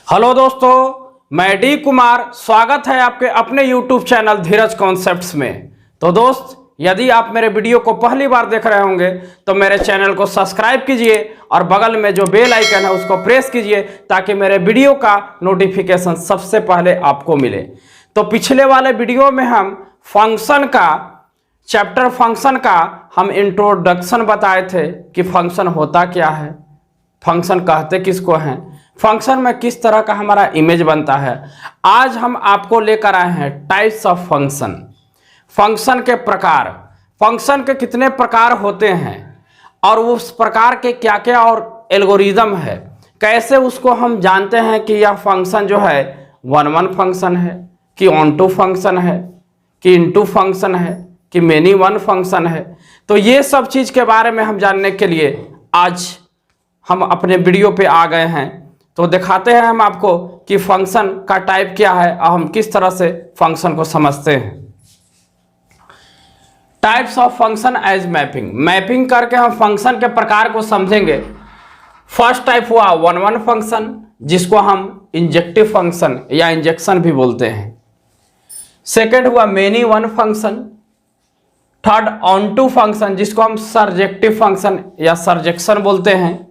Hello दोस्तों, मैं D Kumar. स्वागत है आपके अपने YouTube चैनल धीरज कॉन्सेप्ट्स में। तो दोस्त, यदि आप मेरे वीडियो को पहली बार देख रहे होंगे तो मेरे चैनल को सब्सक्राइब कीजिए और बगल में जो बेल आइकन है उसको प्रेस कीजिए ताकि मेरे वीडियो का नोटिफिकेशन सबसे पहले आपको मिले। तो पिछले वाले वीडियो में हम फंक्शन का चैप्टर फंक्शन का हम इंट्रोडक्शन बताए थे कि फंक्शन होता क्या है, फंक्शन कहते किसको हैं, फंक्शन में किस तरह का हमारा इमेज बनता है। आज हम आपको लेकर आए हैं टाइप्स ऑफ फंक्शन, फंक्शन के प्रकार, फंक्शन के कितने प्रकार होते हैं और उस प्रकार के क्या क्या और एल्गोरिदम है, कैसे उसको हम जानते हैं कि यह फंक्शन जो है वन वन फंक्शन है कि ऑन टू फंक्शन है कि इनटू फंक्शन है कि मेनी वन फंक्शन है। तो ये सब चीज़ के बारे में हम जानने के लिए आज हम अपने वीडियो पे आ गए हैं। तो दिखाते हैं हम आपको कि फंक्शन का टाइप क्या है और हम किस तरह से फंक्शन को समझते हैं। Types of function as mapping, mapping करके हम फंक्शन के प्रकार को समझेंगे। फर्स्ट टाइप हुआ वन वन फंक्शन, जिसको हम इंजेक्टिव फंक्शन या इंजेक्शन भी बोलते हैं। सेकेंड हुआ many one function. Third onto function, जिसको हम सर्जेक्टिव फंक्शन या सर्जेक्शन बोलते हैं।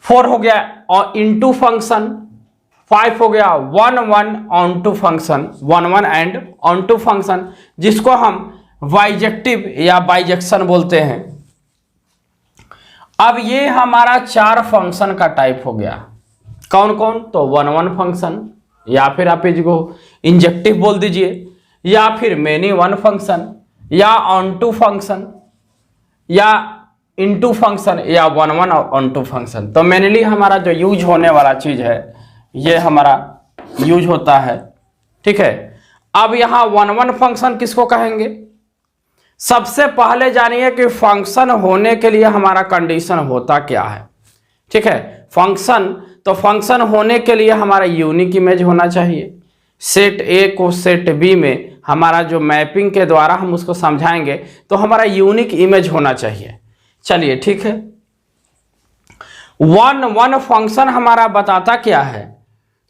फोर हो गया और इनटू फंक्शन। फाइव हो गया one one onto function, one one and onto function, जिसको हम बाइजेक्टिव या बाइजेक्शन बोलते हैं। अब ये हमारा चार फंक्शन का टाइप हो गया। कौन कौन? तो वन वन फंक्शन, या फिर आप इसको इंजेक्टिव बोल दीजिए, या फिर मेनी वन फंक्शन, या ऑन टू फंक्शन, या इनटू फंक्शन, या वन वन और ऑन टू फंक्शन। तो मेनली हमारा जो यूज होने वाला चीज है ये हमारा यूज होता है। ठीक है, अब यहाँ वन वन फंक्शन किसको कहेंगे? सबसे पहले जानिए कि फंक्शन होने के लिए हमारा कंडीशन होता क्या है। ठीक है, फंक्शन, तो फंक्शन होने के लिए हमारा यूनिक इमेज होना चाहिए। सेट ए को सेट बी में हमारा जो मैपिंग के द्वारा हम उसको समझाएंगे तो हमारा यूनिक इमेज होना चाहिए। चलिए ठीक है, वन वन फंक्शन हमारा बताता क्या है?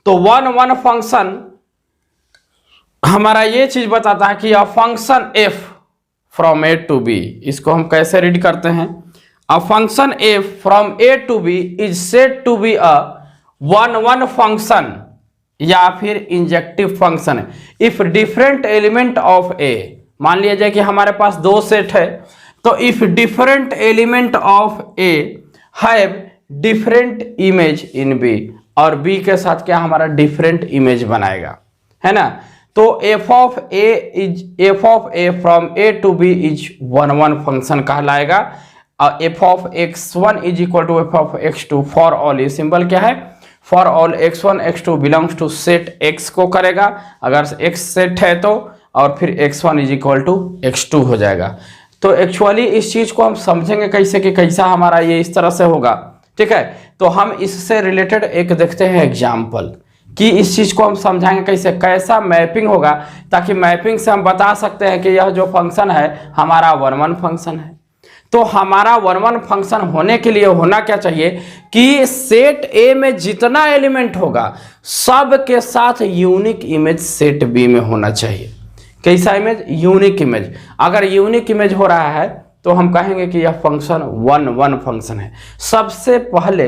तो वन वन फंक्शन हमारा ये चीज बताता है कि a function f from A to b, इसको हम कैसे रीड करते हैं? A function f from A to B is said to B a one one function या फिर injective function if different element of a. मान लिया जाए कि हमारे पास दो सेट है, तो if different element of A have different image in B, और बी के साथ क्या हमारा डिफरेंट इमेज बनाएगा, है ना। तो f of A from A to B is one one function कहलाएगा। और f of x1 is equal to f of x2 for all, ये सिंबल क्या है? For all x1 x2 belongs to set x को करेगा, अगर x set है तो, और फिर x1 is equal to x2 हो जाएगा। तो एक्चुअली इस चीज को हम समझेंगे कैसे कि कैसा हमारा ये इस तरह से होगा। ठीक है, तो हम इससे रिलेटेड एक देखते हैं एग्जाम्पल कि इस चीज को हम समझाएंगे कैसे, कैसा मैपिंग होगा, ताकि मैपिंग से हम बता सकते हैं कि यह जो फंक्शन है हमारा वन वन फंक्शन है। तो हमारा वन वन फंक्शन होने के लिए होना क्या चाहिए कि सेट ए में जितना एलिमेंट होगा सब के साथ यूनिक इमेज सेट बी में होना चाहिए। कैसा इमेज? Unique image. अगर यूनिक इमेज हो रहा है तो हम कहेंगे कि यह फंक्शन वन वन फंक्शन है। सबसे पहले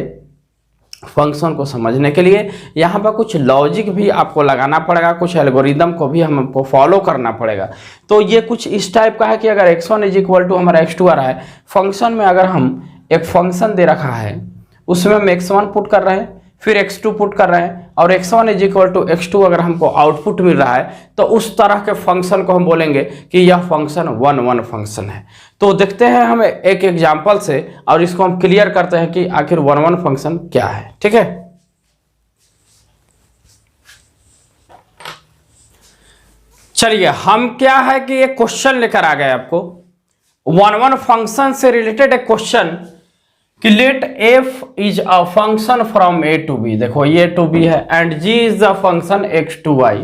फंक्शन को समझने के लिए यहाँ पर कुछ लॉजिक भी आपको लगाना पड़ेगा, कुछ एल्गोरिदम को भी हमको फॉलो करना पड़ेगा। तो ये कुछ इस टाइप का है कि अगर x1 इज इक्वल टू हमारा x2 आ रहा है, फंक्शन में अगर हम एक फंक्शन दे रखा है उसमें हम x1 पुट कर रहे हैं, फिर x2 पुट कर रहे हैं, और x1 is equal to x2 अगर हमको आउटपुट मिल रहा है तो उस तरह के फंक्शन को हम बोलेंगे कि यह फंक्शन वन वन फंक्शन है। तो देखते हैं हम एक एग्जांपल से और इसको हम क्लियर करते हैं कि आखिर वन वन फंक्शन क्या है। ठीक है, चलिए हम क्या है कि एक क्वेश्चन लेकर आ गए आपको वन वन फंक्शन से रिलेटेड एक क्वेश्चन कि let f is a function from a to b। देखो ये टू b है and g is the function x to y।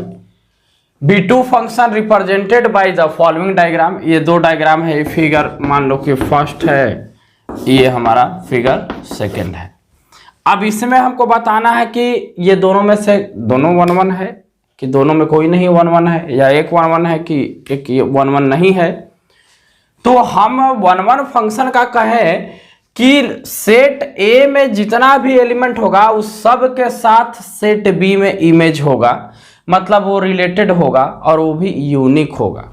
b2 function represented by the following diagram. ये दो diagram है, figure मान लो कि फर्स्ट है, ये हमारा फिगर सेकंड है। अब इसमें हमको बताना है कि ये दोनों में से दोनों 1 1 है कि दोनों में कोई नहीं 1 1 है, या एक 1 1 है कि एक 1 1 नहीं है। तो हम 1 1 फंक्शन का कहें कि सेट ए में जितना भी एलिमेंट होगा उस सब के साथ सेट बी में इमेज होगा, मतलब वो रिलेटेड होगा और वो भी यूनिक होगा।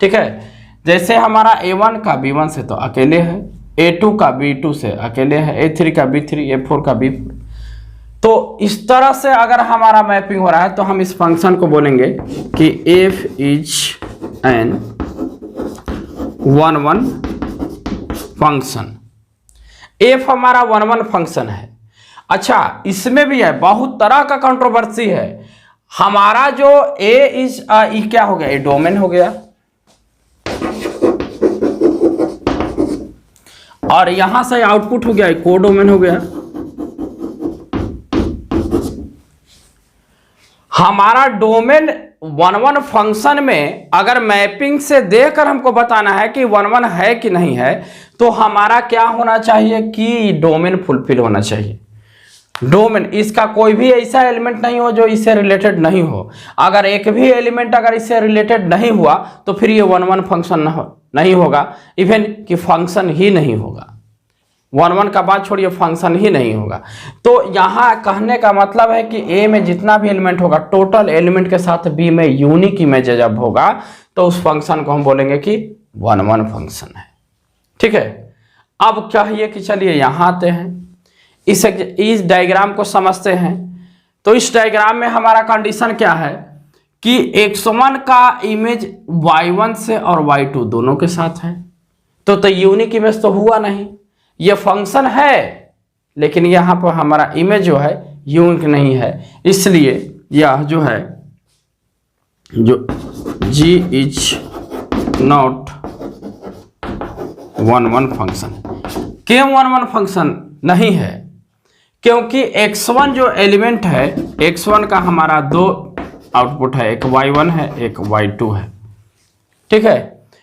ठीक है, जैसे हमारा A1 का B1 से तो अकेले है, A2 का B2 से अकेले है, A3 का B3, A4 का B4। तो इस तरह से अगर हमारा मैपिंग हो रहा है तो हम इस फंक्शन को बोलेंगे कि f is an 1 1 function. f हमारा 1 1 फंक्शन है। अच्छा, इसमें भी है, बहुत तरह का कंट्रोवर्सी है। हमारा जो a इज क्या हो गया, ए डोमेन हो गया, और यहां से आउटपुट हो गया, कोडोमेन हो गया। हमारा डोमेन 1 1 फंक्शन में अगर मैपिंग से देखकर हमको बताना है कि 1 1 है कि नहीं है, तो हमारा क्या होना चाहिए कि डोमेन फुलफिल होना चाहिए। डोमेन, इसका कोई भी ऐसा एलिमेंट नहीं हो जो इससे रिलेटेड नहीं हो। अगर एक भी एलिमेंट अगर इससे रिलेटेड नहीं हुआ तो फिर ये 1 1 फंक्शन नहीं होगा, इवन कि फंक्शन ही नहीं होगा। 1 1 का बात छोड़िए, फंक्शन ही नहीं होगा। तो यहाँ कहने का मतलब है कि ए में जितना भी एलिमेंट होगा, टोटल एलिमेंट के साथ बी में यूनिक इमेज जब होगा तो उस फंक्शन को हम बोलेंगे कि 1 1 फंक्शन है। ठीक है, अब क्या है कि चलिए यहाँ आते हैं, इस डायग्राम को समझते हैं। तो इस डायग्राम में हमारा कंडीशन क्या है कि x1 का इमेज y1 से और y2 दोनों के साथ है। तो यूनिक इमेज तो हुआ नहीं, ये फंक्शन है लेकिन यहाँ पर हमारा इमेज जो है यूनिक नहीं है, इसलिए यह जो है जो g इज नॉट 1 1 फंक्शन। क्यों 1 1 फंक्शन नहीं है? क्योंकि x1 जो एलिमेंट है, x1 का हमारा दो आउटपुट है, एक y1 है एक y2 है। ठीक है,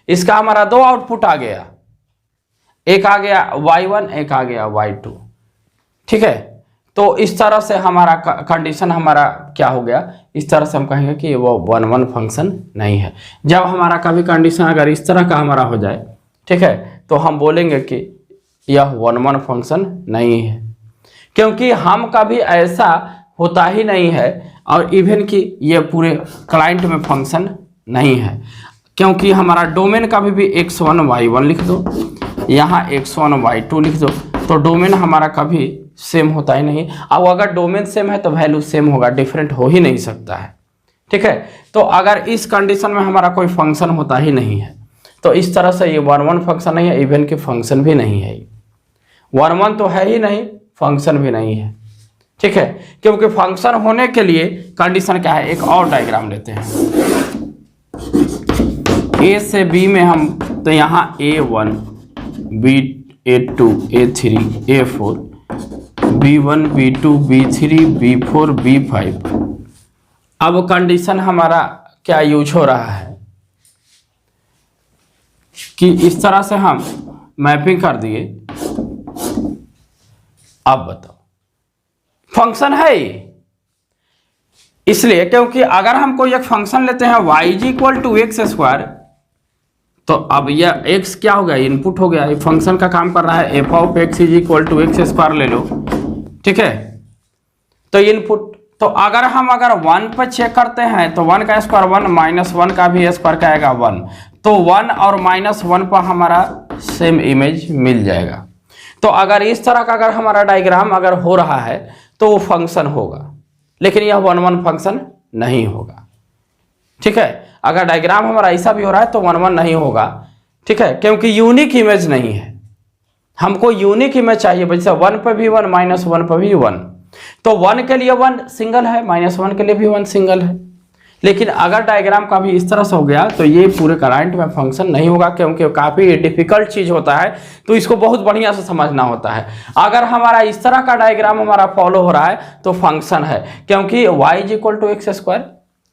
इसका हमारा दो आउटपुट आ गया, एक आ गया y1 एक आ गया y2। ठीक है, तो इस तरह से हमारा कंडीशन हमारा क्या हो गया, इस तरह से हम कहेंगे कि वो 1 1 फंक्शन नहीं है। जब हमारा कभी कंडीशन अगर इस तरह का हमारा हो जाए, ठीक है, तो हम बोलेंगे कि यह 1 1 फंक्शन नहीं है, क्योंकि हम कभी ऐसा होता ही नहीं है, और इवन कि ये पूरे क्लाइंट में फंक्शन नहीं है, क्योंकि हमारा डोमेन कभी भी x1 y1 लिख दो, यहाँ x1 y2 लिख दो, तो डोमेन हमारा कभी सेम होता ही नहीं। अब अगर डोमेन सेम है तो वैल्यू सेम होगा, डिफरेंट हो ही नहीं सकता है। ठीक है, तो अगर इस कंडीशन में हमारा कोई फंक्शन होता ही नहीं है, तो इस तरह से ये 1 1 फंक्शन नहीं है, इवन कि फंक्शन भी नहीं है। 1 1 तो है ही नहीं, फंक्शन भी नहीं है। ठीक है, क्योंकि फंक्शन होने के लिए कंडीशन क्या है, एक और डायग्राम लेते हैं। ए से बी में हम, तो यहाँ A1 A2 A3 A4 B1 B2 B3 B4 B5। अब कंडीशन हमारा क्या यूज हो रहा है कि इस तरह से हम मैपिंग कर दिए। अब बताओ, फंक्शन है इसलिए क्योंकि अगर हम कोई एक फंक्शन लेते हैं y = x², तो अब यह x क्या हो गया, इनपुट हो गया। ये फंक्शन का काम कर रहा है, f(x) = x² ले लो। ठीक है, तो इनपुट, तो अगर 1 पर चेक करते हैं तो 1 का स्क्वायर 1, -1 का भी स्क्वायर का आएगा 1, तो 1 और -1 पर हमारा सेम इमेज मिल जाएगा। तो अगर इस तरह का अगर हमारा डायग्राम अगर हो रहा है तो वो फंक्शन होगा, लेकिन यह 1 1 फंक्शन नहीं होगा। ठीक है, अगर डायग्राम हमारा ऐसा भी हो रहा है तो 1 1 नहीं होगा। ठीक है, क्योंकि यूनिक इमेज नहीं है, हमको यूनिक इमेज चाहिए। जैसे 1 पर भी 1, -1 पर भी 1, तो 1 के लिए 1 सिंगल है, -1 के लिए भी 1 सिंगल है। लेकिन अगर डायग्राम का भी इस तरह से हो गया तो ये पूरे करंट में फंक्शन नहीं होगा, क्योंकि काफ़ी डिफिकल्ट चीज़ होता है, तो इसको बहुत बढ़िया से समझना होता है। अगर हमारा इस तरह का डायग्राम हमारा फॉलो हो रहा है तो फंक्शन है, क्योंकि y = x²।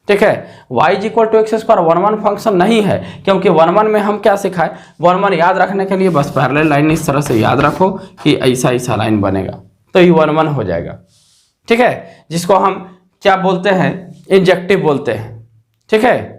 ठीक है, y = x², 1 1 फंक्शन नहीं है, क्योंकि 1 1 में हम क्या सिखाए, 1 1 याद रखने के लिए बस पैरेलल लाइन इस तरह से याद रखो कि ऐसा ऐसा लाइन बनेगा। तो ये 1 1 हो जाएगा, ठीक है, जिसको हम क्या बोलते हैं, इंजेक्टिव बोलते हैं, ठीक है।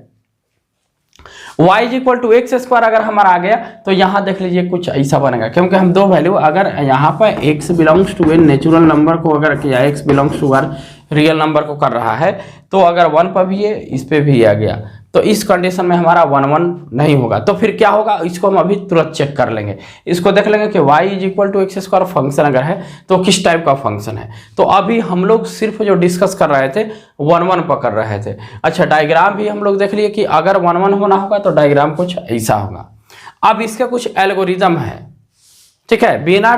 y is equal to x square अगर हमारा आ गया तो यहाँ देख लीजिए कुछ ऐसा बनेगा, क्योंकि हम दो वैल्यू, अगर यहाँ पर x belongs to N natural number को अगर किया, x belongs to R real number को कर रहा है, तो अगर 1 पर भी है, इस पे भी आ गया, तो इस कंडीशन में हमारा 1 1 नहीं होगा। तो फिर क्या होगा, इसको हम अभी तुरंत चेक कर लेंगे, इसको देख लेंगे कि y is equal to x square function अगर है तो किस टाइप का फंक्शन है। तो अभी हम लोग सिर्फ जो डिस्कस कर रहे थे 1 1 पर कर रहे थे। अच्छा, डायग्राम भी हम लोग देख लिए कि अगर 1 1 होना होगा तो डायग्राम कुछ ऐसा होगा। अब इसके कुछ एल्गोरिदम है, ठीक है, बिना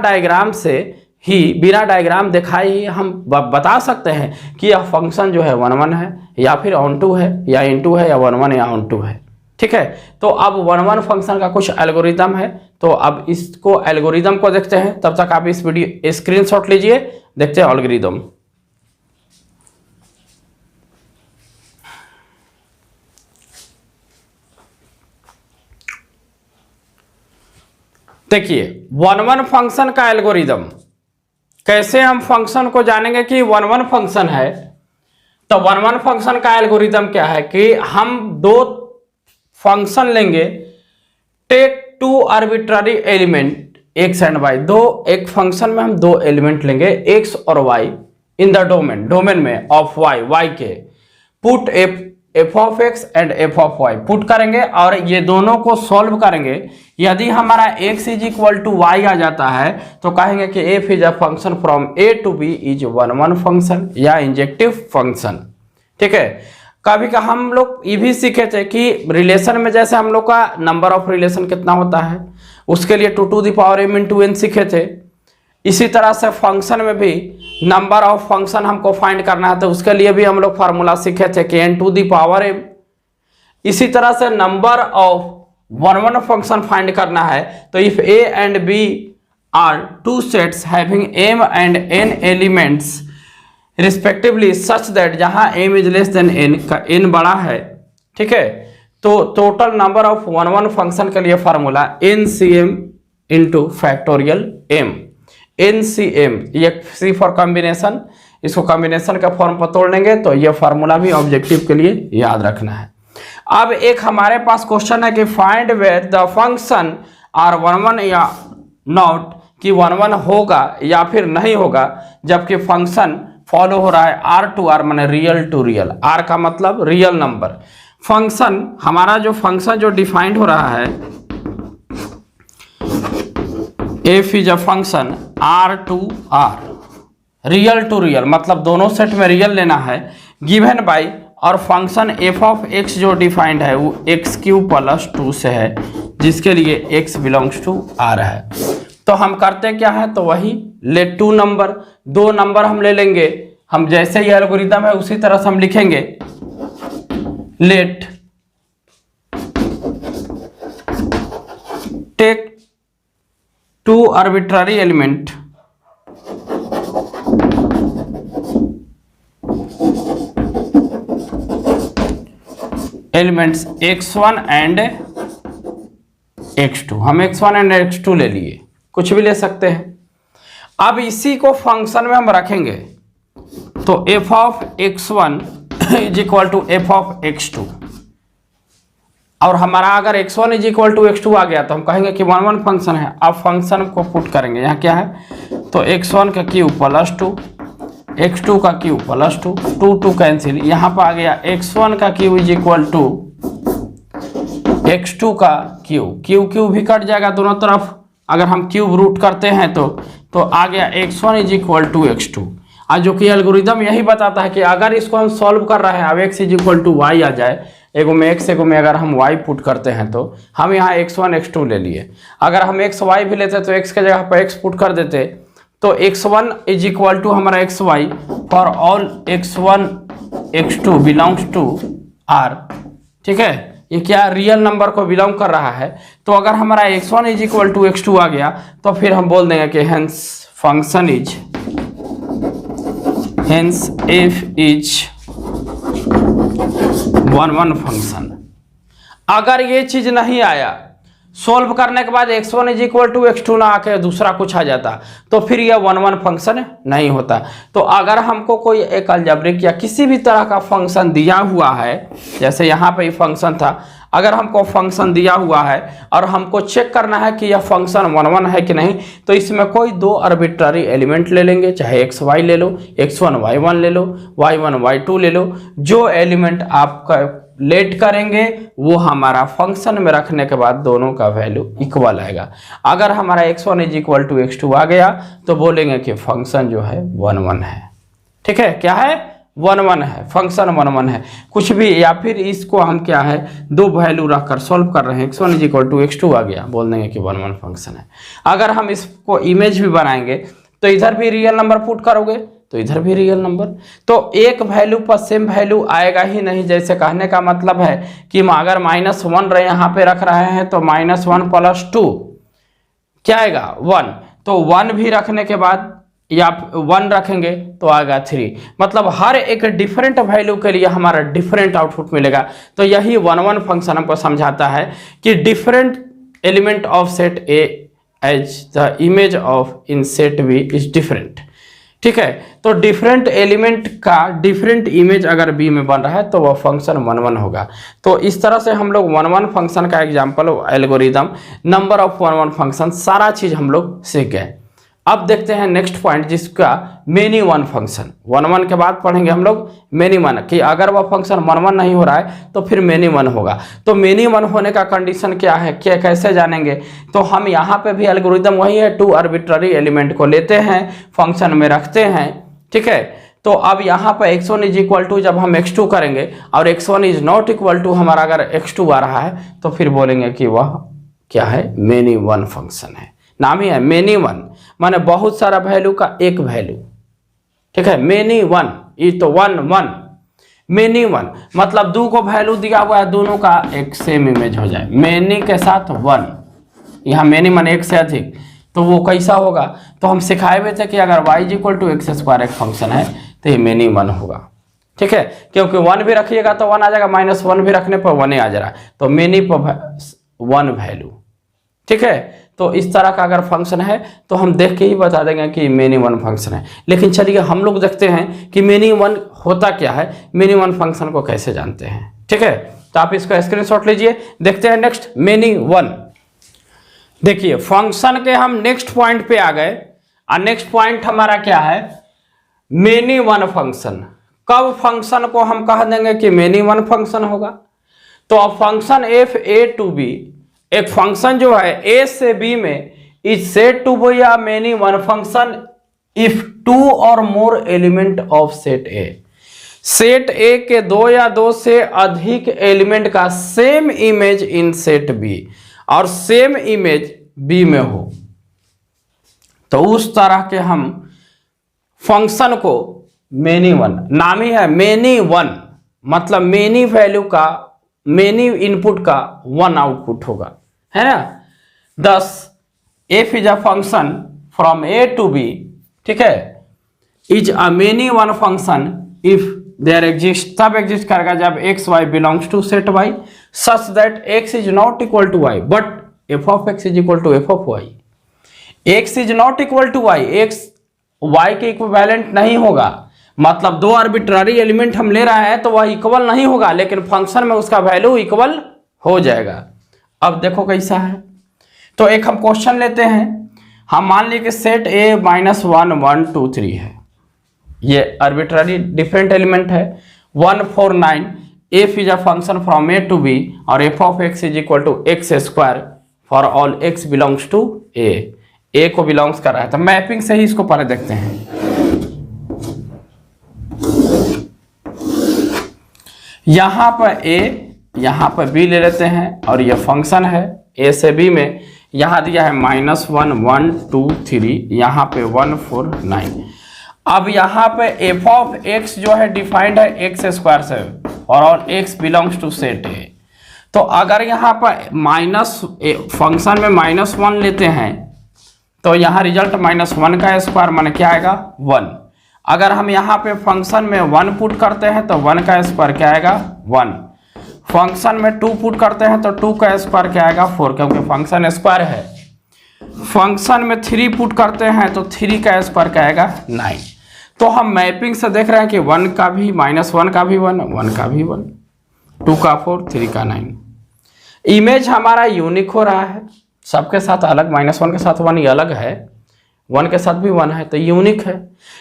डायग्राम दिखाए ही हम बता सकते हैं कि यह फंक्शन जो है 1 1 है या फिर ऑन टू है या इनटू है या 1 1 या ऑन टू है, ठीक है। तो अब 1 1 फंक्शन का कुछ एल्गोरिदम है, तो अब इसको एल्गोरिदम को देखते हैं। तब तक आप इस वीडियो स्क्रीनशॉट लीजिए, देखते हैं एल्गोरिदम। देखिए 1 1 फंक्शन का एल्गोरिदम, कैसे हम फंक्शन को जानेंगे कि 1 1 फंक्शन है। तो 1 1 फंक्शन का एल्गोरिदम क्या है कि हम दो फंक्शन लेंगे, take two arbitrary element x and y, एक फंक्शन में हम दो एलिमेंट लेंगे एक्स और वाई इन द डोमेन में ऑफ वाई के, put f of x and f of y put करेंगे और ये दोनों को सॉल्व करेंगे। यदि हमारा x is equal to y आ जाता है तो कहेंगे कि f is a function from a to b is 1 1 function या इंजेक्टिव फंक्शन, ठीक है। कभी का हम लोग ये भी सीखे थे कि रिलेशन में जैसे हम लोग का नंबर ऑफ रिलेशन कितना होता है, उसके लिए 2 to the power m into n सीखे थे। इसी तरह से फंक्शन में भी नंबर ऑफ फंक्शन हमको फाइंड करना है, तो उसके लिए भी हम लोग फार्मूला सीखे थे कि n to the power m। इसी तरह से नंबर ऑफ 1 1 फंक्शन फाइंड करना है, तो if a and b are two sets having m and n elements respectively such that जहां m is less than n का n बड़ा है, ठीक है, तो टोटल नंबर ऑफ 1 1 फंक्शन के लिए formula NCM into factorial m। NCM ये C फॉर कॉम्बिनेशन, इसको कॉम्बिनेशन का फॉर्म पर तोड़ लेंगे तो ये फार्मूला भी ऑब्जेक्टिव के लिए याद रखना है। अब एक हमारे पास क्वेश्चन है कि find where the function are 1 1 या नॉट, कि 1 1 होगा या फिर नहीं होगा, जबकि फंक्शन फॉलो हो रहा है R टू R माने रियल टू रियल, R का मतलब रियल नंबर। फंक्शन हमारा जो फंक्शन जो डिफाइंड हो रहा है, f is a function R to R, real to real मतलब दोनों सेट में रियल लेना है, गिवन बाई, और फंक्शन f ऑफ x जो डिफाइंड है वो एक्स क्यूब प्लस 2 से है, जिसके लिए x बिलोंग्स टू R है। तो हम करते क्या है, तो वही लेट टू नंबर, दो नंबर हम ले लेंगे, हम जैसे ही एल्गोरिदम है उसी तरह से हम लिखेंगे, let take two arbitrary element elements x1 and x2, हम x1 एंड x2 ले लिए, कुछ भी ले सकते हैं। अब इसी को फंक्शन में हम रखेंगे, तो f of x1 is equal to f of x2, और हमारा अगर x1 is equal to x2 आ गया तो हम कहेंगे कि 1 1 फंक्शन है। अब फंक्शन को पुट करेंगे, यहाँ क्या है, तो x1 का क्यूब प्लस 2, x2 का क्यूब प्लस 2, 2 2 कैंसिल, यहाँ पर आ गया x1 का cube is equal to x2 का क्यूब, क्यूब भी कट जाएगा दोनों तरफ, अगर हम क्यूब रूट करते हैं तो आ गया x1 is equal to x2। आज जो कि एल्गोरिदम यही बताता है कि अगर इसको हम सॉल्व कर रहे हैं, अब x is equal to y आ जाए, एगो में x एगो में अगर हम y पुट करते हैं तो हम यहाँ x1 x2 ले लिए, अगर हम x y भी लेते तो x के जगह पर x पुट कर देते, तो x1 इज इक्वल टू हमारा xy for all x1 x2 belongs to R, ठीक है, ये क्या रियल नंबर को बिलोंग कर रहा है। तो अगर हमारा x1 is equal to x2 आ गया तो फिर हम बोल देंगे कि hence function is, hence f is 1 1 function. अगर ये चीज नहीं आया, सोल्व करने के बाद x1 is equal to x2 ना आके दूसरा कुछ आ जाता तो फिर यह 1 1 फंक्शन नहीं होता। तो अगर हमको कोई एक अलजेब्रिक या किसी भी तरह का फंक्शन दिया हुआ है, जैसे यहाँ पे फंक्शन था, अगर हमको फंक्शन दिया हुआ है और हमको चेक करना है कि यह फंक्शन 1 1 है कि नहीं, तो इसमें कोई दो आर्बिट्ररी एलिमेंट ले लेंगे, चाहे एक्स वाई ले लो, x1 y1 ले लो, y1 y2 ले लो। जो एलिमेंट आपका लेट करेंगे वो हमारा फंक्शन में रखने के बाद दोनों का वैल्यू इक्वल आएगा। अगर हमारा x1 is equal to x2 आ गया तो बोलेंगे कि फंक्शन जो है 1 1 है। ठीक है, क्या है? 1 1 है, फंक्शन 1 1 है। कुछ भी, या फिर इसको हम क्या है, दो वैल्यू रखकर सॉल्व कर रहे हैं, x1 is equal to x2 आ गया, बोल देंगे कि 1 1 फंक्शन है। अगर हम इसको इमेज भी बनाएंगे तो इधर भी रियल नंबर पुट करोगे तो इधर भी रियल नंबर, तो एक वैल्यू पर सेम वैल्यू आएगा ही नहीं। जैसे कहने का मतलब है कि अगर -1 यहाँ पे रख रहे हैं तो -1 + 2 क्या आएगा? 1। तो 1 भी रखने के बाद या 1 रखेंगे तो आएगा 3। मतलब हर एक डिफरेंट वैल्यू के लिए हमारा डिफरेंट आउटपुट मिलेगा। तो यही 1 1 फंक्शन हमको समझाता है कि different element of set A as the image of in set B is different. ठीक है, तो डिफरेंट एलिमेंट का डिफरेंट इमेज अगर बी में बन रहा है तो वह फंक्शन 1 1 होगा। तो इस तरह से हम लोग 1 1 फंक्शन का example, algorithm, number of 1 1 function, सारा चीज हम लोग सीख गए। अब देखते हैं नेक्स्ट पॉइंट, जिसका मेनी वन फंक्शन। 1 1 के बाद पढ़ेंगे हम लोग मेनी वन, कि अगर वह फंक्शन 1 1 नहीं हो रहा है तो फिर मेनी वन होगा। तो मेनी वन होने का कंडीशन क्या है, क्या कैसे जानेंगे? तो हम यहाँ पे भी एल्गोरिदम वही है, 2 आर्बिट्ररी एलिमेंट को लेते हैं, फंक्शन में रखते हैं। ठीक है, तो अब यहाँ पर x1 इज इक्वल टू जब हम x2 करेंगे और x1 is not equal to हमारा अगर x2 आ रहा है तो फिर बोलेंगे कि वह क्या है, मेनी वन फंक्शन है। नाम ही है मेनी वन, माने बहुत सारा वैल्यू का एक वैल्यू। ठीक है, मेनी वन, ये तो 1 1, मेनी वन मतलब 2 को वैल्यू दिया हुआ है, दोनों का एक सेम इमेज हो जाए। मेनी के साथ 1, यहाँ मेनी वन एक से अधिक, तो वो कैसा होगा? तो हम सिखाए हुए थे कि अगर y is equal to x² एक फंक्शन है तो ये मेनी वन होगा। ठीक है, क्योंकि 1 भी रखिएगा तो 1 आ जाएगा, -1 भी रखने पर 1 आ जा रहा है, तो मेनी पर 1 वैल्यू। ठीक है, तो इस तरह का अगर फंक्शन है तो हम देख के ही बता देंगे कि मेनी वन फंक्शन है। लेकिन चलिए हम लोग देखते हैं कि मेनी वन होता क्या है, मेनी वन फंक्शन को कैसे जानते हैं। ठीक है, तो आप इसका स्क्रीनशॉट लीजिए, देखते हैं नेक्स्ट मेनी वन। देखिए फंक्शन के हम नेक्स्ट पॉइंट पे आ गए, और नेक्स्ट पॉइंट हमारा क्या है, मेनी वन फंक्शन। कब फंक्शन को हम कह देंगे कि मेनी वन फंक्शन होगा? तो अब function f A to B, एक फंक्शन जो है ए से बी में, is said to B a many one function if 2 और more element of set A. Set A के 2 या 2 से अधिक एलिमेंट का same image in set B और सेम इमेज बी में हो, तो उस तरह के हम फंक्शन को मेनी वन, नाम ही है मेनी वन, मतलब मेनी वैल्यू का, मेनी इनपुट का 1 आउटपुट होगा, है ना। Thus f is a function from A to B, ठीक है, is a many one function if there exist, तब एग्जिस्ट करेगा जब x y belongs to set y such that x is not equal to y but f of x is equal to f of y. X is not equal to y, x Y के equivalent नहीं होगा, मतलब 2 arbitrary element हम ले रहे हैं तो वह इक्वल नहीं होगा, लेकिन फंक्शन में उसका वैल्यू इक्वल हो जाएगा। अब देखो कैसा है, तो एक हम क्वेश्चन लेते हैं, हम मान लीजिए कि सेट ए -1 1 2 3 है, ये आर्बिट्ररी डिफरेंट एलिमेंट है। 1 4 9 f is a function from A to B और f of x is equal to x² for all x belongs to a को बिलोंग्स कर रहा है। तो मैपिंग से ही इसको पहले देखते हैं। यहां पर ए, यहां पर बी ले लेते हैं और ये फंक्शन है ए से बी में, यहां दिया है -1 1 2 3, यहां पे 1 4 9। अब यहां पे एफ ऑफ एक्स जो है डिफाइंड है x² से और all x belongs to set A. तो अगर यहां पर फंक्शन में -1 लेते हैं तो यहाँ रिजल्ट -1 का स्क्वायर माने क्या आएगा 1। अगर हम यहाँ पे फंक्शन में 1 पुट करते हैं तो 1 का स्क्वायर क्या आएगा 1। फंक्शन में 2 पुट करते हैं तो 2 का स्क्वायर क्या आएगा 4, क्योंकि फंक्शन स्क्वायर है। फंक्शन में 3 पुट करते हैं तो 3 का स्क्वायर क्या आएगा 9। तो हम मैपिंग से देख रहे हैं कि 1 का भी -1 का भी 1, 1 का भी 1, 2 का 4, 3 का 9। इमेज हमारा यूनिक हो रहा है, सबके साथ अलग, -1 के साथ 1 ये अलग है, 1 के साथ भी 1 है तो यूनिक है।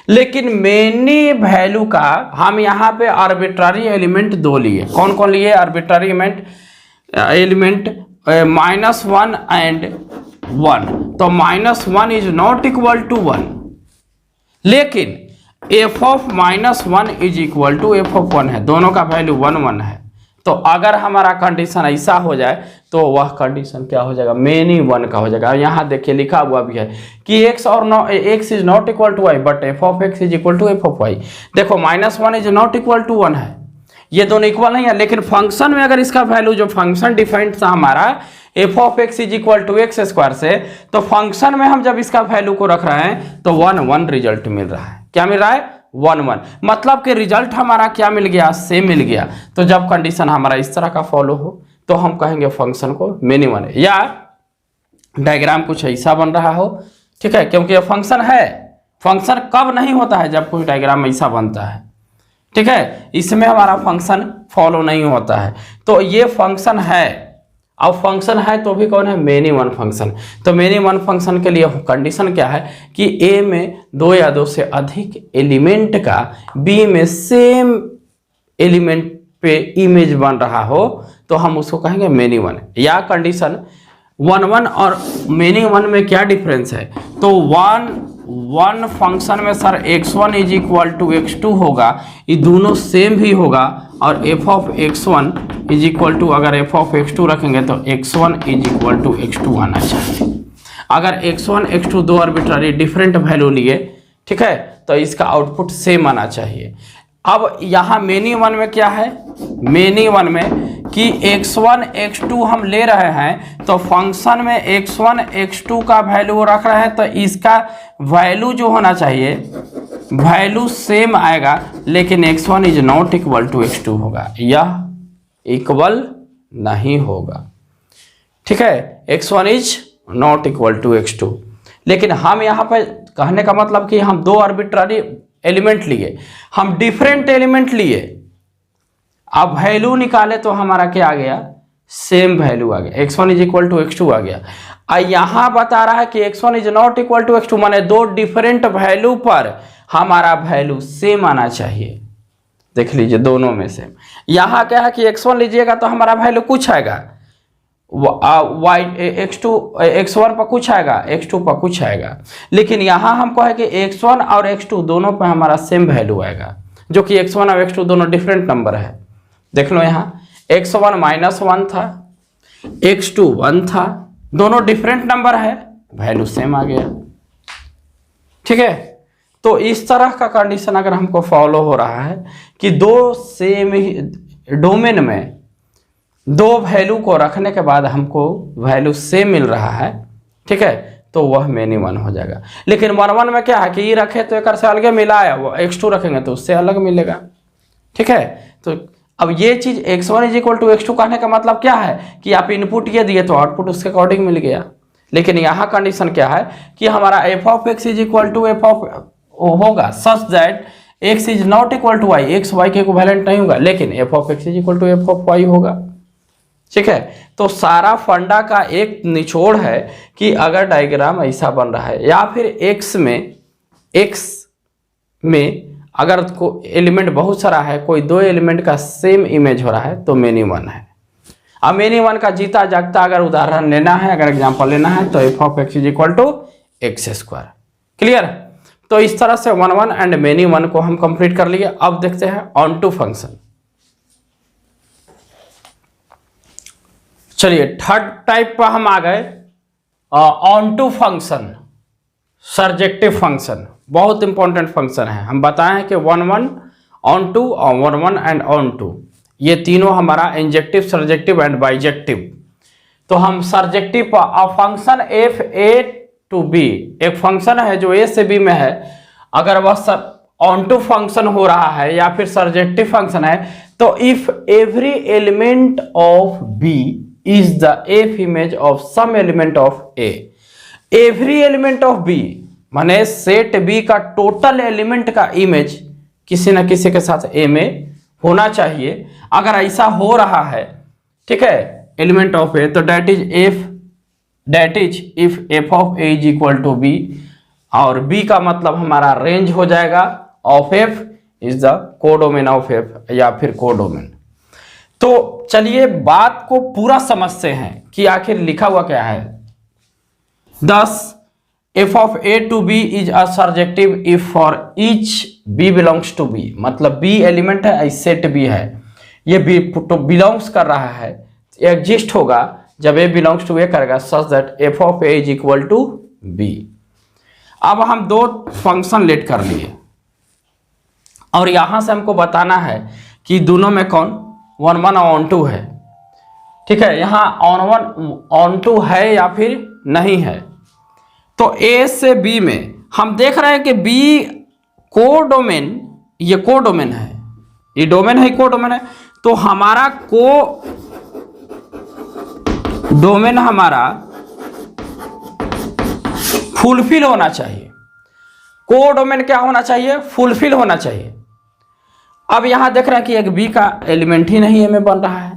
लेकिन मेनी वैल्यू का हम यहाँ पे आर्बिट्ररी एलिमेंट 2 लिए। कौन कौन लिए आर्बिट्ररी एलिमेंट? -1 एंड 1। तो -1 इज नॉट इक्वल टू 1, लेकिन f of -1 is equal to f of 1 है, दोनों का वैल्यू 1 1 है। तो अगर हमारा कंडीशन ऐसा हो जाए तो वह कंडीशन क्या हो जाएगा, मेनी 1 का हो जाएगा। यहाँ देखिए लिखा हुआ भी है कि x is not equal to y but f of x is equal to f of y। देखो -1 इज नॉट इक्वल टू 1 है, ये दोनों इक्वल नहीं है, लेकिन फंक्शन में अगर इसका वैल्यू जो फंक्शन डिफाइंड था हमारा f of x is equal to x square से, तो फंक्शन में हम जब इसका वैल्यू को रख रहे हैं तो 1 1 रिजल्ट मिल रहा है। क्या मिल रहा है 1 1, मतलब कि रिजल्ट हमारा क्या मिल गया, सेम मिल गया। तो जब कंडीशन हमारा इस तरह का फॉलो हो तो हम कहेंगे फंक्शन को मेनी 1 है, या डायग्राम कुछ ऐसा बन रहा हो, ठीक है, क्योंकि ये फंक्शन है। फंक्शन कब नहीं होता है, जब कोई डायग्राम ऐसा बनता है, ठीक है, इसमें हमारा फंक्शन फॉलो नहीं होता है। तो ये फंक्शन है, अब फंक्शन है तो भी कौन है, मेनी 1 फंक्शन। तो मेनी 1 फंक्शन के लिए कंडीशन क्या है कि ए में 2 या 2 से अधिक एलिमेंट का बी में सेम एलिमेंट पे इमेज बन रहा हो तो हम उसको कहेंगे मेनी 1। या कंडीशन 1 1 और मेनी 1 में क्या डिफरेंस है, तो 1 फंक्शन में sir x1 is equal to x2 होगा, ये दोनों सेम भी होगा, और f of x1 is equal to, अगर f ऑफ x2 रखेंगे तो x1 is equal to x2 आना चाहिए। अगर x1 x2 दो आर्बिट्ररी डिफरेंट वैल्यू लिए, ठीक है, तो इसका आउटपुट सेम आना चाहिए। अब यहाँ मेनी 1 में क्या है, मेनी 1 में कि x1 x2 हम ले रहे हैं तो फंक्शन में x1 x2 का वैल्यू रख रहे हैं, तो इसका वैल्यू जो होना चाहिए वैल्यू सेम आएगा, लेकिन x1 is not equal to x2 होगा, यह इक्वल नहीं होगा, ठीक है, x1 is not equal to x2। लेकिन हम यहाँ पे कहने का मतलब कि हम 2 आर्बिट्ररी एलिमेंट लिए, हम डिफरेंट एलिमेंट लिए, अब वैल्यू निकाले तो हमारा क्या आ गया, सेम वैल्यू आ गया, x1 is equal to x2 आ गया। यहाँ बता रहा है कि x1 is not equal to x2, माने 2 डिफरेंट वैल्यू पर हमारा वैल्यू सेम आना चाहिए। देख लीजिए दोनों में सेम। यहाँ क्या है कि x1 लीजिएगा तो हमारा वैल्यू कुछ आएगा, x1 पर कुछ आएगा, x2 पर कुछ आएगा, लेकिन यहाँ हमको है कि x1 और x2 दोनों पर हमारा सेम वैल्यू आएगा, जो कि x1 और x2 दोनों डिफरेंट नंबर है। देख लो यहाँ x1 -1 था, x2 1 था, दोनों डिफरेंट नंबर है, वैल्यू सेम आ गया, ठीक है। तो इस तरह का कंडीशन अगर हमको फॉलो हो रहा है कि 2 सेम डोमेन में 2 वैल्यू को रखने के बाद हमको वैल्यू सेम मिल रहा है, ठीक है, तो वह मेनी 1 हो जाएगा। लेकिन 1 1 में क्या है कि ये रखे तो एक से अलग मिला है, वो x2 रखेंगे तो उससे अलग मिलेगा, ठीक है। तो अब ये चीज x1 is equal to x2 कहने का मतलब क्या है कि आप इनपुट ये दिए तो आउटपुट उसके अकॉर्डिंग मिल गया। लेकिन यहाँ कंडीशन क्या है कि हमारा f of x is equal to f of होगा such that x is not equal to y, x y के इक्विवेलेंट नहीं होगा, लेकिन f of x is equal to f of y होगा, ठीक है। तो सारा फंडा का एक निचोड़ है कि अगर डायग्राम ऐसा बन रहा है या फिर x में अगर एलिमेंट बहुत सारा है, कोई 2 एलिमेंट का सेम इमेज हो रहा है तो मेनी 1 है। अब मेनी 1 का जीता जागता अगर उदाहरण लेना है, अगर एग्जांपल लेना है तो f of x is equal to x square. Clear. तो इस तरह से 1 1 एंड मेनी 1 को हम कंप्लीट कर लिए। अब देखते हैं ऑन टू फंक्शन। चलिए थर्ड टाइप पर हम आ गए, onto function, surjective function. बहुत इंपॉर्टेंट फंक्शन है। हम बताएं कि 1 1 ऑन टू और 1 1 एंड ऑन टू, ये तीनों हमारा इंजेक्टिव, सर्जेक्टिव एंड बाइजेक्टिव। तो हम सर्जेक्टिव पर function f A to B, एक फंक्शन है जो ए से बी में है, अगर वह ऑन टू फंक्शन हो रहा है या फिर सर्जेक्टिव फंक्शन है, तो if every element of B is the f image of some element of A, every element of B माने सेट बी का टोटल एलिमेंट का इमेज किसी न किसी के साथ ए में होना चाहिए। अगर ऐसा हो रहा है, ठीक है, एलिमेंट ऑफ ए, तो that is if f of A is equal to B, और बी का मतलब हमारा रेंज हो जाएगा of f is the codomain of f या फिर कोडोमेन। तो चलिए बात को पूरा समझते हैं कि आखिर लिखा हुआ क्या है। Thus, f of a to b is a surjective if for each b belongs to b, मतलब b एलिमेंट है, सेट b है, ये b तो बिलोंग्स कर रहा है, एग्जिस्ट होगा जब a बिलोंग्स टू a करेगा, such that f of a is equal to b। अब हम दो फंक्शन लेट कर लिए और यहां से हमको बताना है कि दोनों में कौन ऑन वन और ऑन टू है, ठीक है, यहां ऑन वन ऑन टू है या फिर नहीं है। तो ए से बी में हम देख रहे हैं कि बी कोडोमेन, ये कोडोमेन है, ये डोमेन है, कोडोमेन है, तो हमारा डोमेन हमारा फुलफिल होना चाहिए। कोडोमेन क्या होना चाहिए? फुलफिल होना चाहिए। अब यहां देख रहे हैं कि एक बी का एलिमेंट ही नहीं ए में बन रहा है,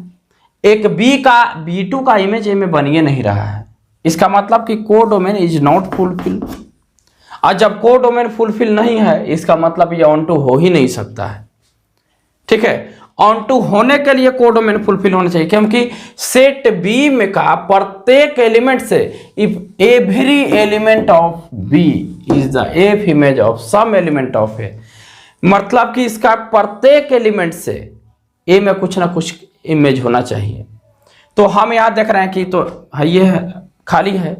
एक B2 का इमेज ए में बनिए नहीं रहा है, इसका मतलब कि कोडोमेन इज नॉट फुलफिल। और जब कोडोमेन फुलफिल नहीं है, इसका मतलब ये ऑन टू हो ही नहीं सकता है, ठीक है। ऑन टू होने के लिए कोडोमेन फुलफिल होना चाहिए, क्योंकि सेट बी में का प्रत्येक एलिमेंट से if every element of B is the f image of some element of a, मतलब कि इसका प्रत्येक एलिमेंट से ए में कुछ ना कुछ इमेज होना चाहिए। तो हम यहाँ देख रहे हैं कि तो ये है, खाली है,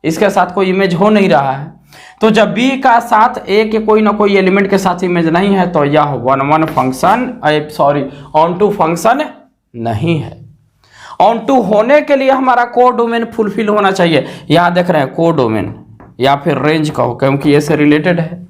इसके साथ कोई इमेज हो नहीं रहा है। तो जब बी का साथ ए के कोई ना कोई एलिमेंट के साथ इमेज नहीं है, तो यह one function onto function नहीं है। ऑन टू होने के लिए हमारा कोडोमेन फुलफिल होना चाहिए। यहाँ देख रहे हैं कोडोमेन या फिर रेंज कहो, क्योंकि ये से रिलेटेड है,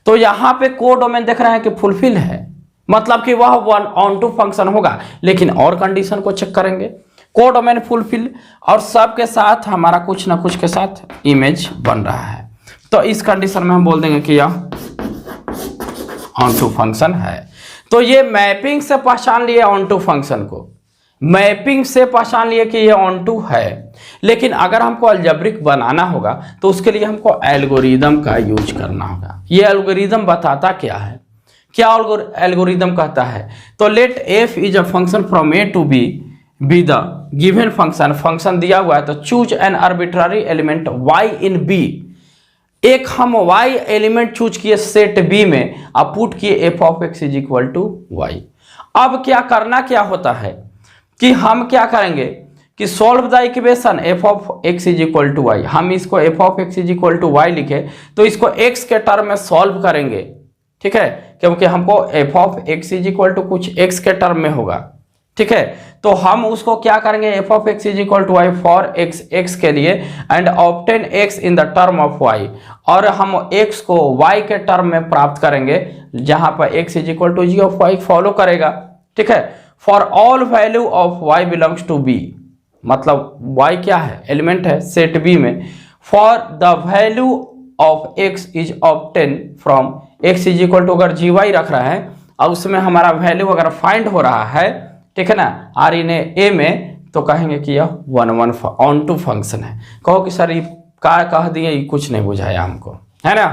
तो यहाँ पे कोडोमेन देख रहे हैं कि फुलफिल है, मतलब कि वह ऑन टू फंक्शन होगा। लेकिन और कंडीशन को चेक करेंगे, कोडोमेन फुलफिल और सब के साथ हमारा कुछ ना कुछ के साथ इमेज बन रहा है, तो इस कंडीशन में हम बोल देंगे कि यह ऑन टू फंक्शन है। तो ये मैपिंग से पहचान लिए ऑन टू फंक्शन को, मैपिंग से पहचान लिए कि ये ऑन टू है। लेकिन अगर हमको अलजेब्रिक बनाना होगा तो उसके लिए हमको एल्गोरिदम का यूज करना होगा। ये एल्गोरिदम बताता क्या है, क्या एल्गोरिदम कहता है? तो let f is a function from A to B the given function दिया हुआ है, तो choose an arbitrary element y in b। एक हम y एलिमेंट चूज किए सेट b में, अब पुट किए f of x is equal to y। अब क्या करना क्या होता है कि हम क्या करेंगे कि solve the equation f of x is equal to y। हम इसको f of x is equal to y लिखे, तो इसको x के टर्म में सॉल्व करेंगे, ठीक है, क्योंकि हमको f of x is equal to कुछ x के टर्म में होगा, ठीक है। तो हम उसको क्या करेंगे, f of x is equal to y for x के लिए and obtain x in the term of y, और हम x को y के टर्म में प्राप्त करेंगे जहां पर x is equal to g of y follow करेगा, ठीक है। For all value of y belongs to b, मतलब y क्या है, एलिमेंट है सेट b में। For the value of x is obtain from x is equal to, अगर g Y रख रहा है और उसमें हमारा वैल्यू अगर फाइंड हो रहा है, ठीक है ना, आर इन ए में, तो कहेंगे कि यह ऑन टू फंक्शन है। कहो कि सर ये क्या कह दिए, ये कुछ नहीं बुझाया हमको, है ना।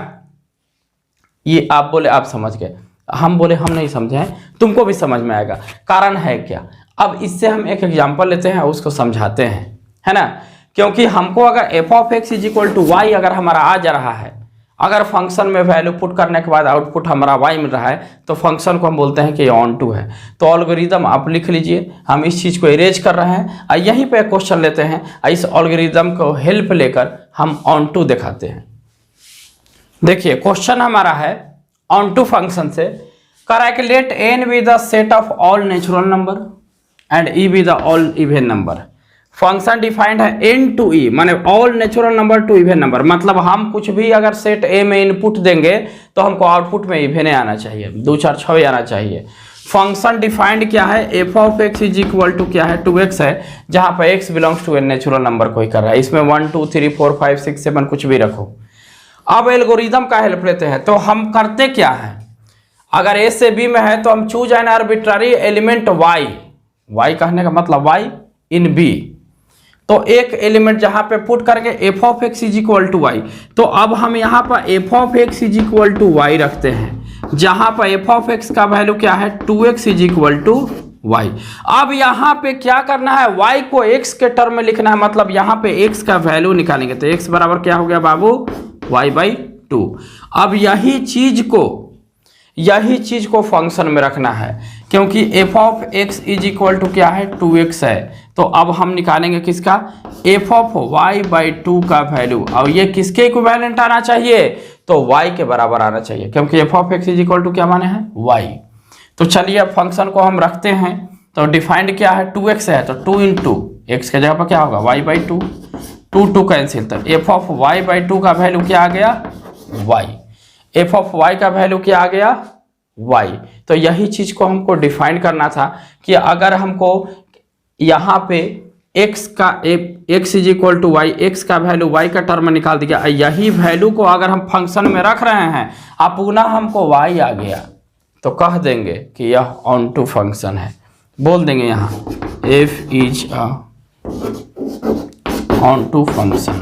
ये आप बोले आप समझ गए, हम बोले हम नहीं समझे हैं, तुमको भी समझ में आएगा। कारण है क्या, अब इससे हम एक एग्जाम्पल लेते हैं, उसको समझाते हैं, है ना। क्योंकि हमको अगर f of x is equal to y अगर हमारा आ जा रहा है, अगर फंक्शन में वैल्यू पुट करने के बाद आउटपुट हमारा y मिल रहा है, तो फंक्शन को हम बोलते हैं कि ऑन टू है। तो एल्गोरिदम आप लिख लीजिए, हम इस चीज़ को इरेज कर रहे हैं और यहीं पे क्वेश्चन लेते हैं, इस एल्गोरिदम को हेल्प लेकर हम ऑन टू दिखाते हैं। देखिए क्वेश्चन हमारा है ऑन टू फंक्शन से, कह रहा है कि let n be the set of all natural number and e be the all even number, function defined है n टू e, माने all natural number to even number, मतलब हम कुछ भी अगर सेट a में इनपुट देंगे तो हमको आउटपुट में इवन आना चाहिए, 2 4 6 आना चाहिए। फंक्शन डिफाइंड क्या है, f of x is equal to क्या है 2x है, जहां पर x belongs to N natural number कोई कर रहा है, इसमें 1 2 3 4 5 6 7 कुछ भी रखो। अब एल्गोरिदम का हेल्प लेते हैं, तो हम करते क्या है, अगर a से b में है तो हम choose an arbitrary element y कहने का मतलब y इन b, तो एक एलिमेंट जहां पे पुट करके f of x is equal to y, तो अब हम यहाँ पर f of x is equal to y रखते हैं, जहां पर एफ ऑफ एक्स का वैल्यू क्या है 2x is equal to Y. अब यहाँ पे क्या करना है, y को x के टर्म में लिखना है, मतलब यहाँ पे x का वैल्यू निकालेंगे तो x बराबर क्या हो गया बाबू y/2। अब यही चीज को फंक्शन में रखना है, क्योंकि f of x is equal to क्या है 2x है, तो अब हम निकालेंगे किसका, एफ ऑफ y/2 का वैल्यू, और ये किसके इक्विवेलेंट आना चाहिए, तो y के बराबर आना चाहिए, क्योंकि f of x is equal to क्या माने हैं y। तो चलिए अब फंक्शन को हम रखते हैं, तो डिफाइंड क्या है 2x है, तो 2 इंटू एक्स के जगह पर क्या होगा y/2, 2 कैंसिल, तो एफ ऑफ y/2 का वैल्यू क्या आ गया y, एफ ऑफ y का वैल्यू क्या आ गया y। तो यही चीज को हमको डिफाइन करना था कि अगर हमको यहाँ पे x का x is equal to y, x का वैल्यू y का टर्म में निकाल दिया, यही वैल्यू को अगर हम फंक्शन में रख रहे हैं अब पुनः हमको y आ गया तो कह देंगे कि यह ऑन टू फंक्शन है, बोल देंगे यहाँ f is a onto function,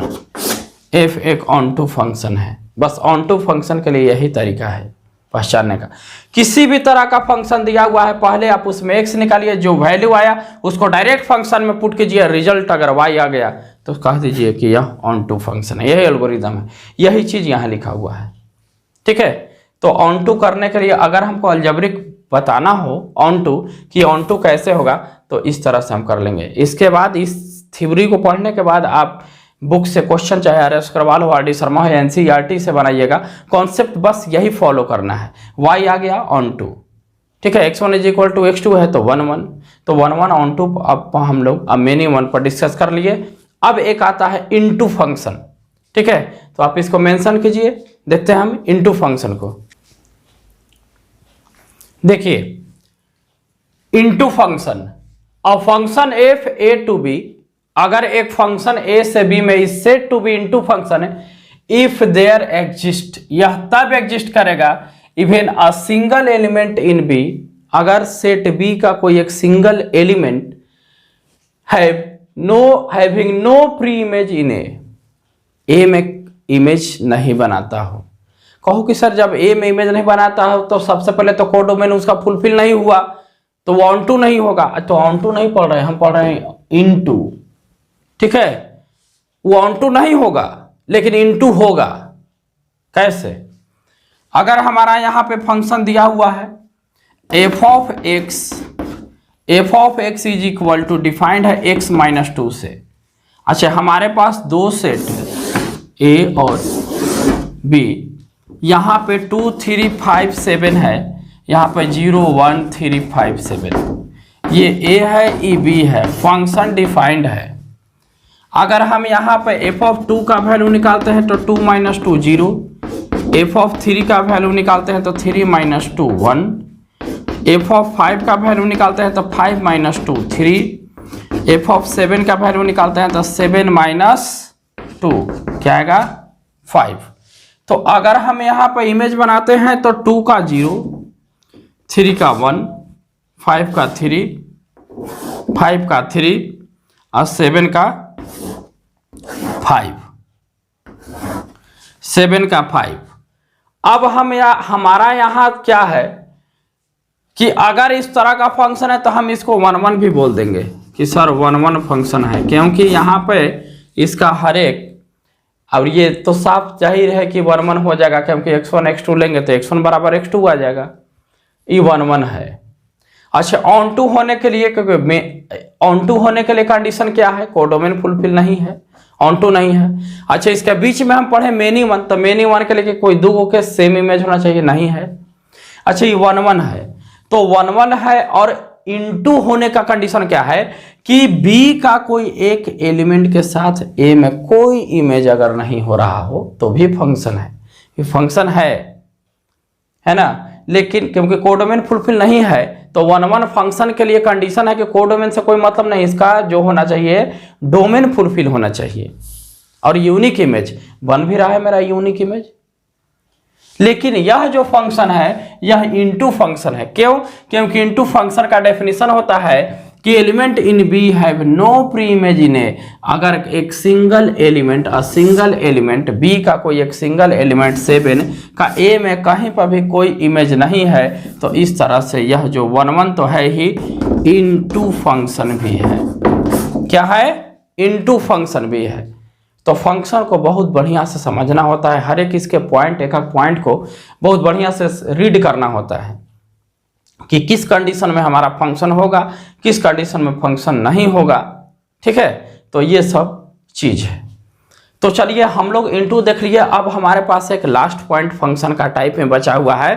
f एक ऑन टू फंक्शन है। बस ऑन टू फंक्शन के लिए यही तरीका है पहचानने का। किसी भी तरह का फंक्शन दिया हुआ है, पहले आप उसमें x निकालिए, जो वैल्यू आया उसको डायरेक्ट फंक्शन में पुट कीजिए, रिजल्ट अगर y आ गया तो कह दीजिए कि यह ऑन टू फंक्शन है। यही एल्गोरिदम है, यही चीज यहाँ लिखा हुआ है, ठीक है। तो ऑन टू करने के लिए अगर हमको अलजेब्रिक बताना हो ऑन टू कि ऑन टू कैसे होगा, तो इस तरह से हम कर लेंगे। इसके बाद इस थ्योरी को पढ़ने के बाद आप बुक से क्वेश्चन चाहे RS अग्रवाल हो, RD शर्मा हो, NCERT से बनाइएगा, कॉन्सेप्ट बस यही फॉलो करना है। y आ गया ऑन टू, ठीक है, x1 is equal to x2 है तो 1 1, तो 1 1 ऑन टू। अब हम लोग अब मेनी वन पर डिस्कस कर लिए। अब एक आता है इनटू फंक्शन, ठीक है, तो आप इसको मेंशन कीजिए, देखते हैं हम इनटू फंक्शन को। देखिए into function, a function f a to b, अगर एक फंक्शन a से b में is said to be into function है इफ देयर एग्जिस्ट, यह तब एग्जिस्ट करेगा even a single element in b, अगर सेट b का कोई एक single element having no pre image in a में इमेज नहीं बनाता हो। कहो कि सर जब a में इमेज नहीं बनाता हो तो सबसे पहले तो कोडोमेन उसका फुलफिल नहीं हुआ, तो वो ऑन टू नहीं होगा। तो ऑन टू नहीं पढ़ रहे हैं, हम पढ़ रहे हैं इनटू, ठीक है, वो ऑन टू नहीं होगा लेकिन इनटू होगा। कैसे, अगर हमारा यहां पे फंक्शन दिया हुआ है f of x is equal to defined है x माइनस 2 से। अच्छा, हमारे पास दो सेट है a और b, यहां पे 2 3 5 7 है, यहां पे 0 1 3 5 7, ये a है ये b है, फंक्शन डिफाइंड है। अगर हम यहाँ पे एफ ऑफ 2 का वैल्यू निकालते हैं तो 2 माइनस 2 0, एफ ऑफ 3 का वैल्यू निकालते हैं तो 3 माइनस 2 1, एफ ऑफ 5 का वैल्यू निकालते हैं तो 5 माइनस 2 3, एफ ऑफ 7 का वैल्यू निकालते हैं तो 7 माइनस 2 क्या आएगा 5। तो अगर हम यहाँ पे इमेज बनाते हैं तो 2 का 0, 3 का 1, 5 का 3, 5 का 3 और 7 का 5, 7 का 5। अब हम हमारा यहाँ क्या है कि अगर इस तरह का फंक्शन है तो हम इसको 1 1 भी बोल देंगे कि सर 1 1 फंक्शन है, क्योंकि यहाँ पे इसका हर एक, और ये तो साफ जाहिर है कि 1 1 हो जाएगा, क्योंकि x1 x2 लेंगे तो x1 बराबर x2 आ जाएगा, ये 1 1 है। अच्छा, ऑन टू होने के लिए, क्योंकि ऑन टू होने के लिए कंडीशन क्या है, कोडोमेन फुलफिल नहीं है, ऑन टू नहीं है। अच्छा, इसके बीच में हम पढ़े मेनी वन, तो मेनी वन के लिए कोई दो के सेम इमेज होना चाहिए, नहीं है। अच्छा, ये 1 1 है, तो 1 1 है और इनटू होने का कंडीशन क्या है कि b का कोई एक एलिमेंट के साथ a में कोई इमेज अगर नहीं हो रहा हो तो भी फंक्शन है, ये फंक्शन है ना। लेकिन क्योंकि कोडोमेन फुलफिल नहीं है तो 1 फंक्शन के लिए कंडीशन है कि कोडोमेन से कोई मतलब नहीं, इसका जो होना चाहिए डोमेन फुलफिल होना चाहिए और यूनिक इमेज बन भी रहा है मेरा यूनिक इमेज। लेकिन यह जो फंक्शन है यह इनटू फंक्शन है। क्यों? क्योंकि इनटू फंक्शन का डेफिनेशन होता है कि element in b have no pre image in a. अगर एक सिंगल एलिमेंट बी का कोई एक सिंगल एलिमेंट 7 का ए में कहीं पर भी कोई इमेज नहीं है तो इस तरह से यह जो 1 तो है ही इनटू फंक्शन भी है। क्या है? इनटू फंक्शन भी है। तो फंक्शन को बहुत बढ़िया से समझना होता है, हर एक इसके पॉइंट, एक पॉइंट को बहुत बढ़िया से रीड करना होता है कि किस कंडीशन में हमारा फंक्शन होगा, किस कंडीशन में फंक्शन नहीं होगा। ठीक है, तो ये सब चीज है। तो चलिए हम लोग इनटू देख लिए। अब हमारे पास एक लास्ट पॉइंट फंक्शन का टाइप में बचा हुआ है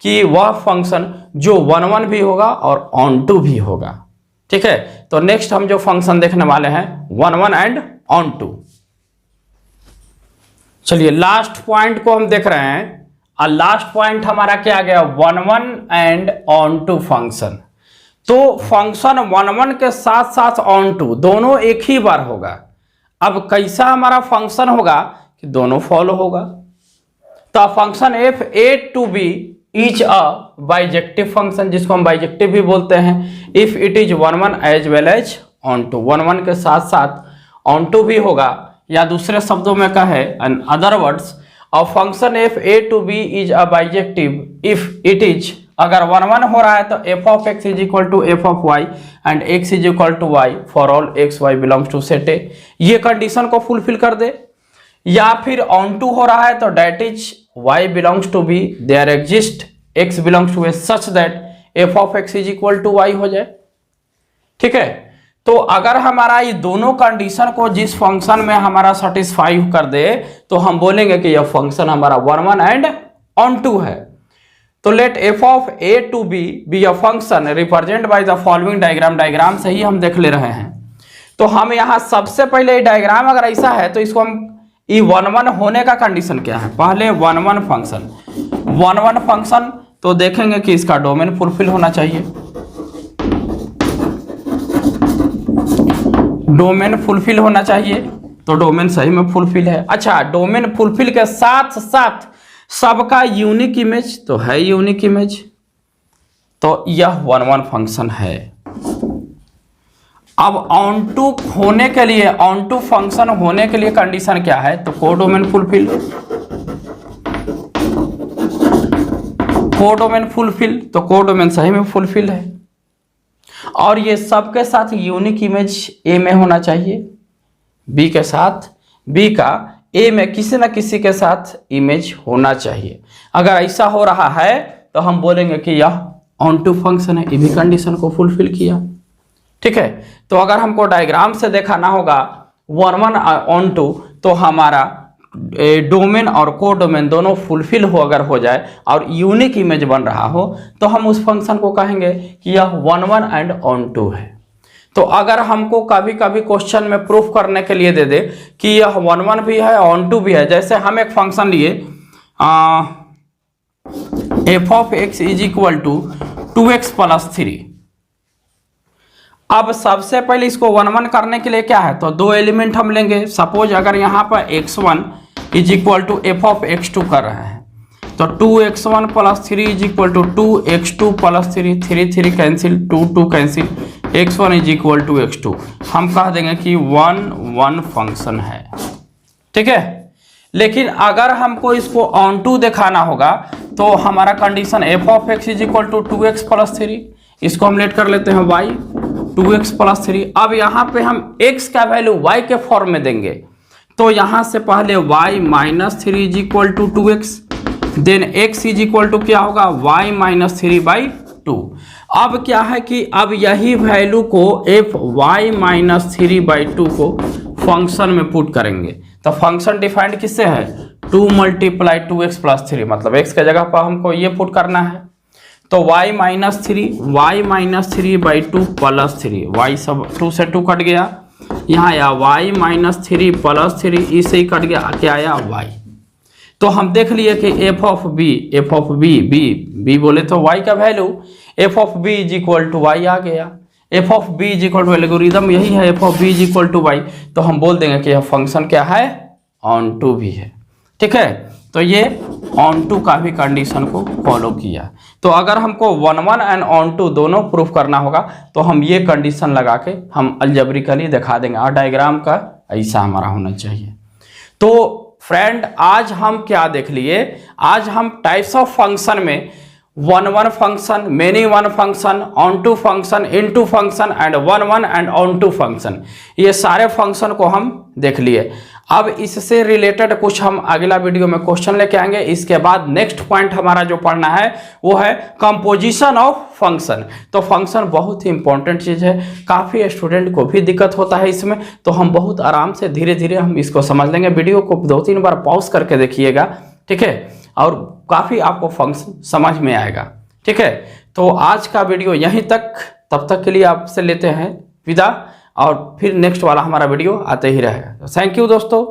कि वह फंक्शन जो 1 भी होगा और ऑन टू भी होगा। ठीक है, तो नेक्स्ट हम जो फंक्शन देखने वाले हैं 1 एंड ऑन टू। चलिए लास्ट पॉइंट को हम देख रहे हैं और लास्ट पॉइंट हमारा क्या गया 1 एंड ऑन टू फंक्शन। तो फंक्शन 1 के साथ साथ ऑन टू दोनों एक ही बार होगा। अब कैसा हमारा फंक्शन होगा कि दोनों फॉलो होगा। तो function f A to B is a bijective function, जिसको हम बाइजेक्टिव भी बोलते हैं if it is 1 as well as onto. 1 के साथ साथ ऑन टू भी होगा, या दूसरे शब्दों में कहे in other words a function f A to B is a bijective if it is, अगर 1 हो रहा है तो f of x is equal to f of y and x is equal to y for all x y belongs to set A, ये condition को fulfil कर दे। या फिर ऑन टू हो रहा है तो that is y belongs to B there exist x belongs to A such that f of x is equal to y हो जाए। ठीक है, तो अगर हमारा ये दोनों कंडीशन को जिस फंक्शन में हमारा सेटिस्फाई कर दे तो हम बोलेंगे कि यह फंक्शन हमारा 1 एंड ऑन टू है। तो let f of A to B a function represent by the following diagram. Diagram से ही हम देख ले रहे हैं। तो हम यहां सबसे पहले डायग्राम अगर ऐसा है तो इसको हम ये 1 होने का कंडीशन क्या है, पहले 1 फंक्शन 1 फंक्शन तो देखेंगे कि इसका डोमेन फुलफिल होना चाहिए। डोमेन फुलफिल होना चाहिए, तो डोमेन सही में फुलफिल है। अच्छा, डोमेन फुलफिल के साथ साथ सबका यूनिक इमेज तो है यूनिक इमेज, तो यह 1 फंक्शन है। अब ऑन टू होने के लिए, ऑन टू फंक्शन होने के लिए कंडीशन क्या है, तो कोडोमेन फुलफिल, कोडोमेन फुलफिल, तो कोडोमेन सही में फुलफिल है। और ये सबके साथ यूनिक इमेज ए में होना चाहिए, बी के साथ, बी का ए में किसी न किसी के साथ इमेज होना चाहिए। अगर ऐसा हो रहा है तो हम बोलेंगे कि यह ऑन टू फंक्शन है, ये भी कंडीशन को फुलफिल किया। ठीक है, तो अगर हमको डायग्राम से दिखाना होगा 1 ऑन टू तो हमारा डोमेन और कोडोमेन दोनों फुलफिल हो अगर हो जाए और यूनिक इमेज बन रहा हो तो हम उस फंक्शन को कहेंगे कि यह 1 एंड ऑन टू है। तो अगर हमको कभी कभी क्वेश्चन में प्रूफ करने के लिए दे दे कि यह 1 भी है ऑन टू भी है, जैसे हम एक फंक्शन लिए f of x is equal to 2x + 3। अब सबसे पहले इसको 1 करने के लिए क्या है, तो 2 एलिमेंट हम लेंगे। सपोज अगर यहाँ पर x1 is equal to f of x2 कर रहे हैं तो 2x1 + 3 is equal to 2x2 + 3, 3 3 cancel, 2 2 cancel, x1 is equal to x2। हम कह देंगे कि 1 फंक्शन है। ठीक है, लेकिन अगर हमको इसको ऑन टू दिखाना होगा तो हमारा condition f of x is equal to 2x + 3, इसको हम लेट कर लेते हैं y 2x + 3। अब यहाँ पे हम x का वैल्यू y के फॉर्म में देंगे तो यहाँ से पहले y - 3 is equal to 2x, then x is equal to क्या होगा y - 3/2। अब क्या है कि अब यही वैल्यू को fy - 3/2 को फंक्शन में पुट करेंगे। तो फंक्शन डिफाइंड किससे है 2 × 2x + 3, मतलब x के जगह पर हमको ये पुट करना है। तो y minus three by two plus three, y सब 2 से 2 कट गया, यहाँ आया y minus three plus three, इसे ही कट गया, क्या आया y। तो हम देख लिए कि एफ ऑफ बी बोले तो y का value f of B is equal to y आ गया। F of B is equal to algorithm यही है, f of B is equal to y, तो हम बोल देंगे कि यह फंक्शन क्या है, ऑन टू भी है। ठीक है, तो ये ऑन टू का भी कंडीशन को फॉलो किया। तो अगर हमको 1 1 एंड ऑन टू दोनों प्रूफ करना होगा तो हम ये कंडीशन लगा के हम अलजेब्रिकली दिखा देंगे, और डायग्राम का ऐसा हमारा होना चाहिए। तो फ्रेंड आज हम क्या देख लिए, आज हम टाइप्स ऑफ फंक्शन में 1 1 function, many one function, onto function, into function and 1 1 and onto function, ये सारे फंक्शन को हम देख लिए। अब इससे रिलेटेड कुछ हम अगला वीडियो में क्वेश्चन लेके आएंगे। इसके बाद नेक्स्ट पॉइंट हमारा जो पढ़ना है वो है कंपोजिशन ऑफ फंक्शन। तो फंक्शन बहुत ही इंपॉर्टेंट चीज़ है, काफ़ी स्टूडेंट को भी दिक्कत होता है इसमें, तो हम बहुत आराम से धीरे धीरे हम इसको समझ लेंगे। वीडियो को 2-3 बार पॉज करके देखिएगा, ठीक है, और काफ़ी आपको फंक्शन समझ में आएगा। ठीक है, तो आज का वीडियो यहीं तक, तब तक के लिए आपसे लेते हैं विदा, और फिर नेक्स्ट वाला हमारा वीडियो आते ही रहेगा। थैंक यू दोस्तों।